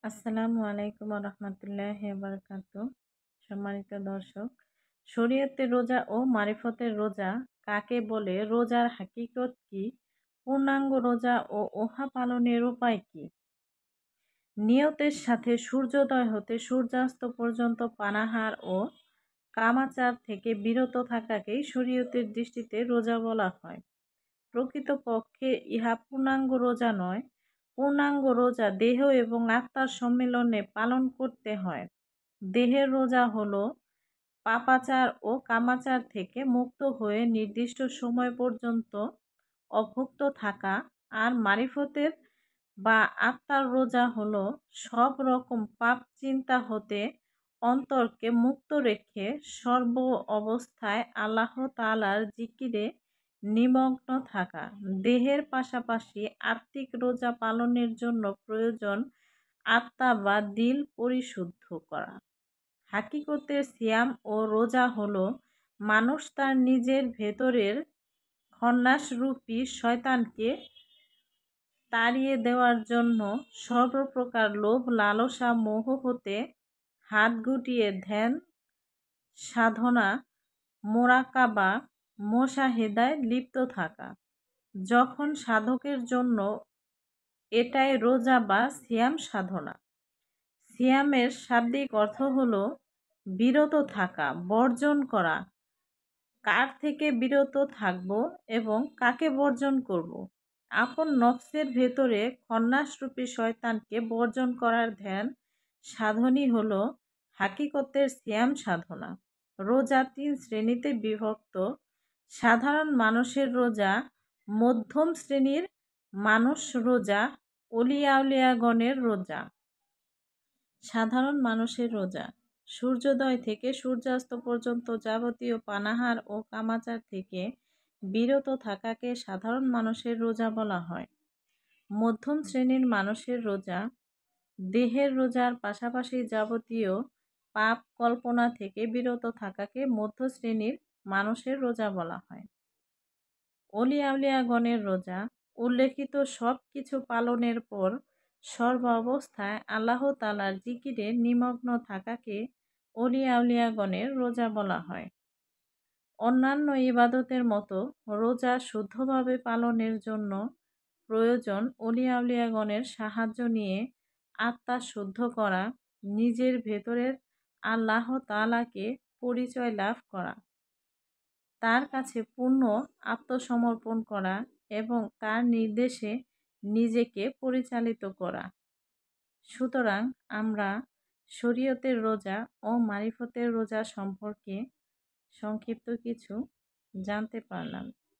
আসসালামু আলাইকুম রহমতুল্লাহি বারাকাতু। সম্মানিত দর্শক, শরীয়তের রোজা ও মারিফতের রোজা কাকে বলে, রোজার হাকিকত কি, পূর্ণাঙ্গ রোজা ও উহা পালনের উপায় কি? নিয়তের সাথে সূর্যোদয় হতে সূর্যাস্ত পর্যন্ত পানাহার ও কামাচার থেকে বিরত থাকাকেই শরীয়তের দৃষ্টিতে রোজা বলা হয়। প্রকৃতপক্ষে ইহা পূর্ণাঙ্গ রোজা নয়। পূর্ণাঙ্গ রোজা দেহ এবং আত্মার সম্মিলনে পালন করতে হয়। দেহের রোজা হলো পাপাচার ও কামাচার থেকে মুক্ত হয়ে নির্দিষ্ট সময় পর্যন্ত অভুক্ত থাকা, আর মারিফতের বা আত্মার রোজা হলো সব রকম পাপ চিন্তা হতে অন্তরকে মুক্ত রেখে সর্ব অবস্থায় আল্লাহ তাআলার জিকিরে নিমগ্ন থাকা। দেহের পাশাপাশি আত্মিক রোজা পালনের জন্য প্রয়োজন আত্মা বা দিল পরিশুদ্ধ করা। হাকিকতের সিয়াম ও রোজা হলো মানুষ তার নিজের ভেতরের খন্নাসরূপী শয়তানকে তাড়িয়ে দেওয়ার জন্য সর্বপ্রকার লোভ, লালসা, মোহ হতে হাত গুটিয়ে ধ্যান সাধনা, মোরাকাবা, মুশাহেদায় লিপ্ত থাকা। যখন সাধকের জন্য এটাই রোজা বা সিয়াম সাধনা। সিয়ামের শাব্দিক অর্থ হলো বিরত থাকা, বর্জন করা। কার থেকে বিরত থাকব এবং কাকে বর্জন করব? আপন নফসের ভেতরে খন্নাসরূপী শয়তানকে বর্জন করার ধ্যান সাধনই হলো হাকিকতের সিয়াম সাধনা। রোজা 3 শ্রেণীতে বিভক্ত: সাধারণ মানুষের রোজা, মধ্যম শ্রেণীর মানুষ রোজা, অলিয়া-উলিয়াগণের রোজা। সাধারণ মানুষের রোজা: সূর্যোদয় থেকে সূর্যাস্ত পর্যন্ত যাবতীয় পানাহার ও কামাচার থেকে বিরত থাকাকে সাধারণ মানুষের রোজা বলা হয়। মধ্যম শ্রেণীর মানুষের রোজা: দেহের রোজার পাশাপাশি যাবতীয় পাপ কল্পনা থেকে বিরত থাকাকে মধ্য শ্রেণীর মানুষের রোজা বলা হয়। অলি-আউলিয়াগণের রোজা: উল্লেখিত সব কিছু পালনের পর সর্ব অবস্থায় আল্লাহ তাআলার জিকিরে নিমগ্ন থাকাকে অলি-আউলিয়াগণের রোজা বলা হয়। অন্যান্য ইবাদতের মতো রোজা শুদ্ধভাবে পালনের জন্য প্রয়োজন অলি-আউলিয়াগণের সাহায্য নিয়ে আত্মা শুদ্ধ করা, নিজের ভেতরের আল্লাহ তাআলাকে পরিচয় লাভ করা, তার কাছে পূর্ণ আত্মসমর্পণ করা এবং তার নির্দেশে নিজেকে পরিচালিত করা। সুতরাং আমরা শরীয়তের রোজা ও মারিফতের রোজা সম্পর্কে সংক্ষিপ্ত কিছু জানতে পারলাম।